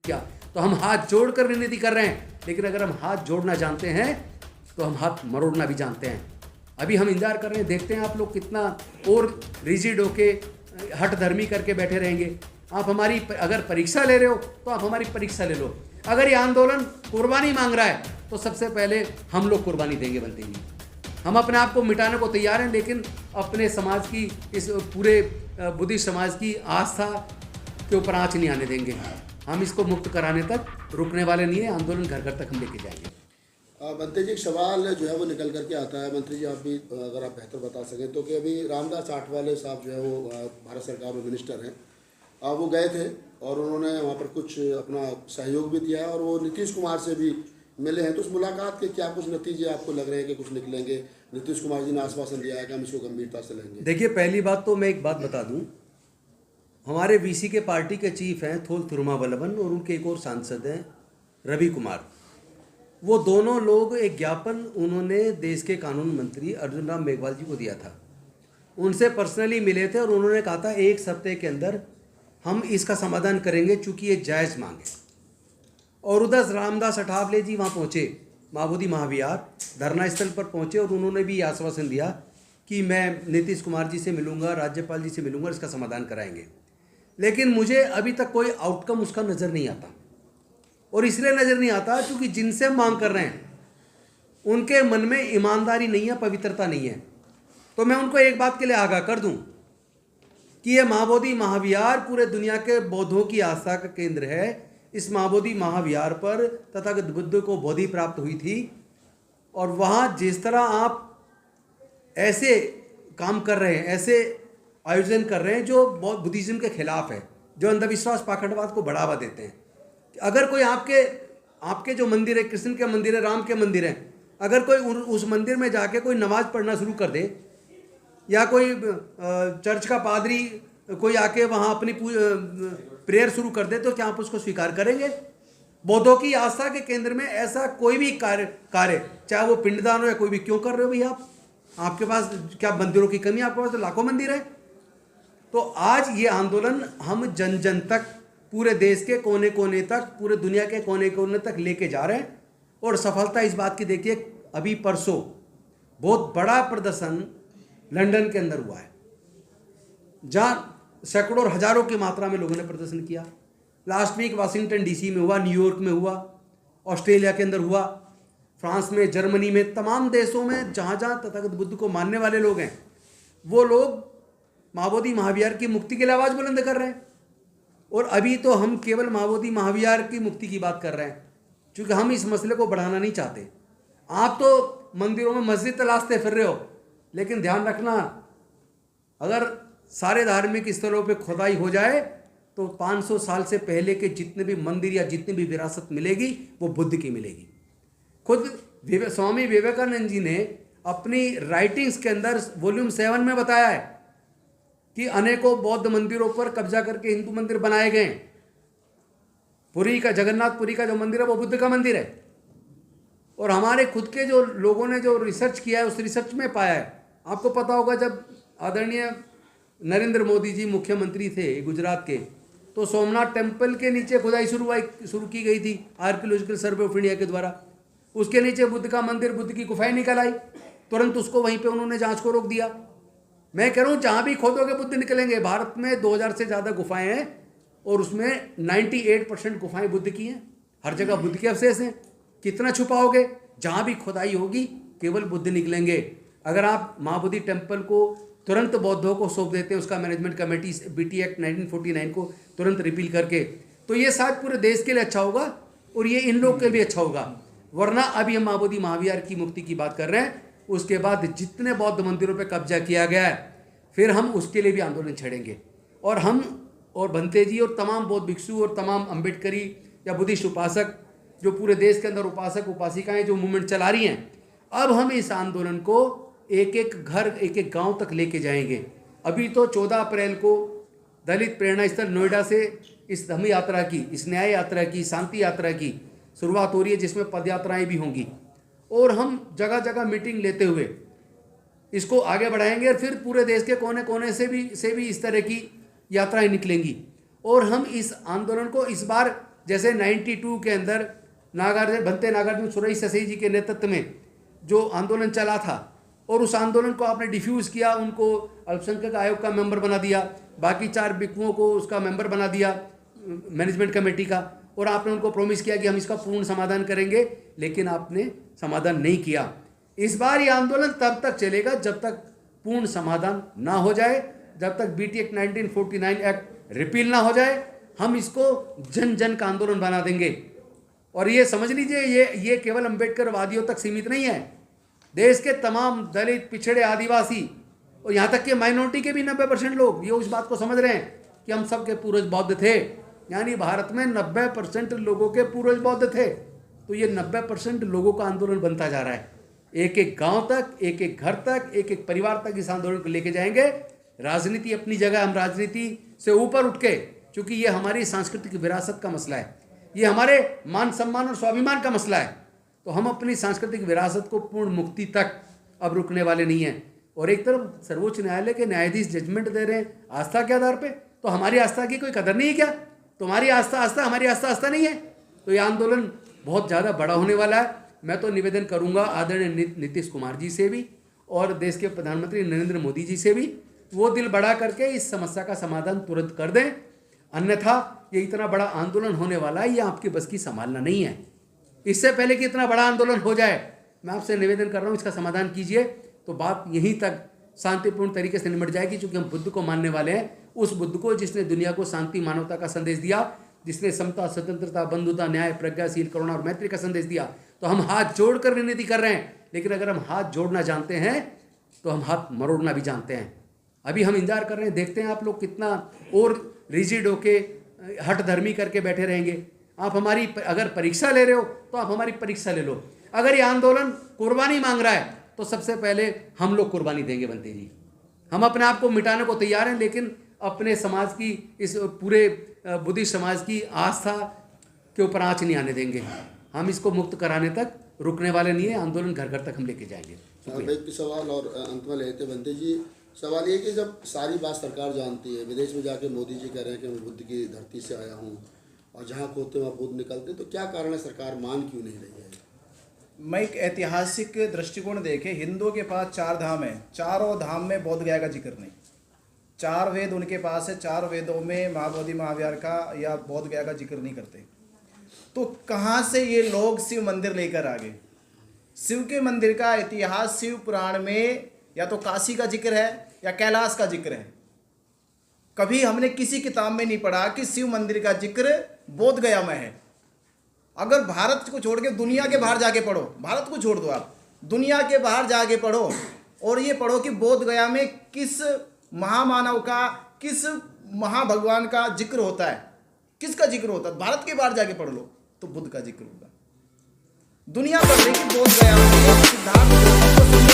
क्या, तो हम हाथ जोड़कर विनती कर रहे हैं, लेकिन अगर हम हाथ जोड़ना जानते हैं तो हम हाथ मरोड़ना भी जानते हैं। अभी हम इंतजार कर रहे हैं, देखते हैं आप लोग कितना और रिजिड होके हठ धर्मी करके बैठे रहेंगे। आप हमारी अगर परीक्षा ले रहे हो तो आप हमारी परीक्षा ले लो। अगर ये आंदोलन कुर्बानी मांग रहा है तो सबसे पहले हम लोग कुर्बानी देंगे बनते ही। हम अपने आप को मिटाने को तैयार हैं, लेकिन अपने समाज की, इस पूरे बुद्धिस्ट समाज की आस्था के ऊपर आँच नहीं आने देंगे। हम इसको मुक्त कराने तक रुकने वाले नहीं है, आंदोलन घर घर तक हम लेके जाएंगे। मंत्री जी, एक सवाल जो है वो निकल करके आता है, मंत्री जी आप भी अगर आप बेहतर बता सकें तो, कि अभी रामदास आठवले साहब जो है वो भारत सरकार में मिनिस्टर हैं, वो गए थे और उन्होंने वहाँ पर कुछ अपना सहयोग भी दिया है और वो नीतीश कुमार से भी मिले हैं। तो उस मुलाकात के क्या कुछ नतीजे आपको लग रहे हैं कि कुछ निकलेंगे? नीतीश कुमार जी ने आश्वासन दिया है कि हम इसको गंभीरता से लेंगे। देखिए, पहली बात तो मैं एक बात बता दूं, हमारे वीसी के पार्टी के चीफ हैं थोल तिरुमावलवन और उनके एक और सांसद हैं रवि कुमार। वो दोनों लोग एक ज्ञापन उन्होंने देश के कानून मंत्री अर्जुन राम मेघवाल जी को दिया था। उनसे पर्सनली मिले थे और उन्होंने कहा था एक सप्ताह के अंदर हम इसका समाधान करेंगे, चूँकि ये जायज़ मांग है। और उधर रामदास अठावले जी वहाँ पहुँचे, माभूदी महाविहार धरना स्थल पर पहुँचे और उन्होंने भी आश्वासन दिया कि मैं नीतीश कुमार जी से मिलूँगा, राज्यपाल जी से मिलूँगा, इसका समाधान कराएंगे। लेकिन मुझे अभी तक कोई आउटकम उसका नज़र नहीं आता, और इसलिए नज़र नहीं आता क्योंकि जिनसे मांग कर रहे हैं उनके मन में ईमानदारी नहीं है, पवित्रता नहीं है। तो मैं उनको एक बात के लिए आगाह कर दूं कि ये महाबोधि महाविहार पूरे दुनिया के बौद्धों की आस्था का केंद्र है। इस महाबोधि महाविहार पर तथागत बुद्ध को बोधि प्राप्त हुई थी, और वहाँ जिस तरह आप ऐसे काम कर रहे हैं, ऐसे आयोजन कर रहे हैं जो बुद्धिज्म के खिलाफ है, जो अंधविश्वास पाखंडवाद को बढ़ावा देते हैं। अगर कोई आपके जो मंदिर है, कृष्ण के मंदिर है, राम के मंदिर है, अगर कोई उस मंदिर में जाके कोई नमाज पढ़ना शुरू कर दे, या कोई चर्च का पादरी कोई आके वहाँ अपनी प्रेयर शुरू कर दे, तो क्या आप उसको स्वीकार करेंगे? बौद्धों की आस्था के केंद्र में ऐसा कोई भी कार्य चाहे वो पिंडदान हो या कोई भी, क्यों कर रहे हो भैया आप? आपके पास क्या मंदिरों की कमी? आपके पास तो लाखों मंदिर है। तो आज ये आंदोलन हम जन जन तक, पूरे देश के कोने कोने तक, पूरे दुनिया के कोने कोने तक लेके जा रहे हैं। और सफलता इस बात की देखिए, अभी परसों बहुत बड़ा प्रदर्शन लंदन के अंदर हुआ है, जहाँ सैकड़ों और हजारों की मात्रा में लोगों ने प्रदर्शन किया। लास्ट वीक वाशिंगटन डीसी में हुआ, न्यूयॉर्क में हुआ, ऑस्ट्रेलिया के अंदर हुआ, फ्रांस में, जर्मनी में, तमाम देशों में जहाँ जहाँ तथागत बुद्ध को मानने वाले लोग हैं, वो लोग महाबोधि महाविहार की मुक्ति के लिए आवाज़ बुलंद कर रहे हैं। और अभी तो हम केवल महाबोधि महाविहार की मुक्ति की बात कर रहे हैं, क्योंकि हम इस मसले को बढ़ाना नहीं चाहते। आप तो मंदिरों में मस्जिद तलाशते फिर रहे हो, लेकिन ध्यान रखना, अगर सारे धार्मिक स्थलों पे खुदाई हो जाए तो 500 साल से पहले के जितने भी मंदिर या जितनी भी विरासत मिलेगी वो बुद्ध की मिलेगी। खुद स्वामी विवेकानंद जी ने अपनी राइटिंग्स के अंदर वॉल्यूम 7 में बताया है कि अनेकों बौद्ध मंदिरों पर कब्जा करके हिंदू मंदिर बनाए गए। पुरी का, जगन्नाथपुरी का जो मंदिर है वो बुद्ध का मंदिर है। और हमारे खुद के जो लोगों ने जो रिसर्च किया है, उस रिसर्च में पाया है, आपको पता होगा, जब आदरणीय नरेंद्र मोदी जी मुख्यमंत्री थे गुजरात के, तो सोमनाथ टेम्पल के नीचे खुदाई शुरू की गई थी आर्कियोलॉजिकल सर्वे ऑफ इंडिया के द्वारा। उसके नीचे बुद्ध का मंदिर, बुद्ध की गुफाएं निकल आई, तुरंत उसको वहीं पे उन्होंने जांच को रोक दिया। मैं कह रहा हूँ, जहाँ भी खोदोगे बुद्ध निकलेंगे। भारत में 2000 से ज़्यादा गुफाएं हैं और उसमें 98% गुफाएं बुद्ध की हैं। हर जगह बुद्ध के अवशेष हैं। कितना छुपाओगे? जहाँ भी खुदाई होगी केवल बुद्ध निकलेंगे। अगर आप महाबोधि टेम्पल को तुरंत बौद्धों को सौंप देते हैं, उसका मैनेजमेंट कमेटी बीटी एक्ट 1949 को तुरंत रिपील करके, तो ये शायद पूरे देश के लिए अच्छा होगा और ये इन लोग के लिए अच्छा होगा। वरना अभी हम महाबोधि महाविहार की मुक्ति की बात कर रहे हैं, उसके बाद जितने बौद्ध मंदिरों पर कब्जा किया गया है, फिर हम उसके लिए भी आंदोलन छेड़ेंगे। और हम और भंते जी और तमाम बौद्ध भिक्षु और तमाम अम्बेडकरी या बुद्धिस्ट उपासक, जो पूरे देश के अंदर उपासक उपासिकाएं जो मूवमेंट चला रही हैं, अब हम इस आंदोलन को एक एक घर, एक एक गांव तक लेके जाएंगे। अभी तो 14 अप्रैल को दलित प्रेरणा स्थल नोएडा से इस धम्म यात्रा की, इस न्याय यात्रा की, शांति यात्रा की शुरुआत हो रही है, जिसमें पदयात्राएं भी होंगी। और हम जगह जगह मीटिंग लेते हुए इसको आगे बढ़ाएंगे और फिर पूरे देश के कोने कोने से भी इस तरह की यात्राएं निकलेंगी। और हम इस आंदोलन को इस बार जैसे 92 के अंदर भंते नागार्जुन सुरेश ससई जी के नेतृत्व में जो आंदोलन चला था और उस आंदोलन को आपने डिफ्यूज़ किया, उनको अल्पसंख्यक आयोग का मेंबर बना दिया, बाकी 4 बिकुओं को उसका मेंबर बना दिया मैनेजमेंट कमेटी का, और आपने उनको प्रॉमिस किया कि हम इसका पूर्ण समाधान करेंगे, लेकिन आपने समाधान नहीं किया। इस बार ये आंदोलन तब तक चलेगा जब तक पूर्ण समाधान ना हो जाए, जब तक बीटी एक्ट 1949 एक्ट रिपील ना हो जाए। हम इसको जन जन का आंदोलन बना देंगे। और ये समझ लीजिए, ये केवल अम्बेडकरवादियों तक सीमित नहीं है। देश के तमाम दलित, पिछड़े, आदिवासी और यहाँ तक कि माइनॉरिटी के भी 90% लोग ये उस बात को समझ रहे हैं कि हम सब के पूर्वज बौद्ध थे। यानी भारत में 90% लोगों के पूर्वज बौद्ध थे। तो ये 90% लोगों का आंदोलन बनता जा रहा है। एक एक गांव तक, एक एक घर तक, एक एक परिवार तक इस आंदोलन को लेके जाएंगे। राजनीति अपनी जगह, हम राजनीति से ऊपर उठ के, चूंकि ये हमारी सांस्कृतिक विरासत का मसला है, ये हमारे मान सम्मान और स्वाभिमान का मसला है, तो हम अपनी सांस्कृतिक विरासत को पूर्ण मुक्ति तक अब रुकने वाले नहीं हैं। और एक तरफ सर्वोच्च न्यायालय के न्यायाधीश जजमेंट दे रहे हैं आस्था के आधार पे, तो हमारी आस्था की कोई कदर नहीं है क्या? तुम्हारी आस्था आस्था, हमारी आस्था आस्था नहीं है। तो ये आंदोलन बहुत ज़्यादा बड़ा होने वाला है। मैं तो निवेदन करूंगा आदरणीय नीतीश कुमार जी से भी और देश के प्रधानमंत्री नरेंद्र मोदी जी से भी, वो दिल बढ़ा करके इस समस्या का समाधान तुरंत कर दें। अन्यथा ये इतना बड़ा आंदोलन होने वाला है, ये आपकी बस की संभालना नहीं है। इससे पहले कि इतना बड़ा आंदोलन हो जाए, मैं आपसे निवेदन कर रहा हूँ, इसका समाधान कीजिए, तो बात यहीं तक शांतिपूर्ण तरीके से निमट जाएगी। क्योंकि हम बुद्ध को मानने वाले हैं, उस बुद्ध को जिसने दुनिया को शांति, मानवता का संदेश दिया, जिसने समता, स्वतंत्रता, बंधुता, न्याय, प्रज्ञाशील, करुणा और मैत्री का संदेश दिया। तो हम हाथ जोड़कर विनती कर रहे हैं, लेकिन अगर हम हाथ जोड़ना जानते हैं तो हम हाथ मरोड़ना भी जानते हैं। अभी हम इंतजार कर रहे हैं, देखते हैं आप लोग कितना और रिजिड होके हठधर्मी करके बैठे रहेंगे। आप हमारी अगर परीक्षा ले रहे हो तो आप हमारी परीक्षा ले लो। अगर ये आंदोलन कुर्बानी मांग रहा है तो सबसे पहले हम लोग कुर्बानी देंगे बंते जी। हम अपने आप को मिटाने को तैयार हैं, लेकिन अपने समाज की, इस पूरे बुद्धिस्ट समाज की आस्था के ऊपर आँच नहीं आने देंगे। हम इसको मुक्त कराने तक रुकने वाले नहीं है। आंदोलन घर घर तक हम लेके जाएंगे। एक सवाल और अंत में लेते बंते जी, सवाल ये कि जब सारी बात सरकार जानती है, विदेश में जाके मोदी जी कह रहे हैं कि मैं बुद्ध की धरती से आया हूँ और जहाँ खोते वहाँ बुद्ध निकलते, तो क्या कारण है सरकार मान क्यों नहीं रही है? मैं एक ऐतिहासिक दृष्टिकोण देखे, हिंदुओं के पास 4 धाम है, चारों धाम में बोध गया का जिक्र नहीं। 4 वेद उनके पास है, 4 वेदों में महाबोधि महावीर का या बोध गया का जिक्र नहीं करते। तो कहाँ से ये लोग शिव मंदिर लेकर आ गए? शिव के मंदिर का इतिहास शिव पुराण में या तो काशी का जिक्र है या कैलाश का जिक्र है। कभी हमने किसी किताब में नहीं पढ़ा कि शिव मंदिर का जिक्र बोध गया में है। अगर भारत को छोड़ के दुनिया के बाहर जाके पढ़ो, भारत को छोड़ दो, आप दुनिया के बाहर जाके पढ़ो और ये पढ़ो कि बोध गया में किस महामानव का, किस महाभगवान का जिक्र होता है, किसका जिक्र होता है। भारत के बाहर जाके पढ़ लो तो बुद्ध का जिक्र होगा। दुनिया पढ़ रही कि बोध गया में सिद्धार्थ